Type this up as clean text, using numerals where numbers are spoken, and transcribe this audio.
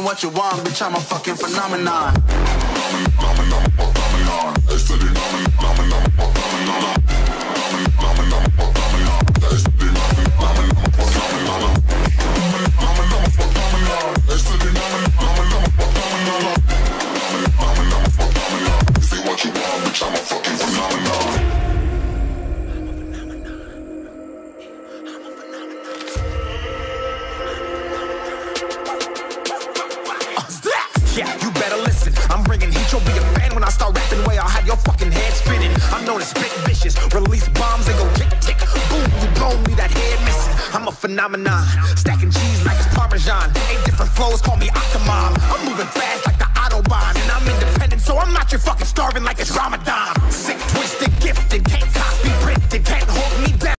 what you want, bitch, I'm a fucking phenomenon. Say what you want, bitch, I'm a fucking phenomenon. Yeah, you better listen. I'm bringing heat, you'll be a fan when I start rapping. Way I'll have your fucking head spinning. I'm known as spit vicious, release bombs and go tick tick. Boom, you blown me that head missing. I'm a phenomenon, stacking cheese like it's Parmesan. 8 different flows, call me Octomom. I'm moving fast like the Autobahn, and I'm independent, so I'm not your fucking starving like it's Ramadan.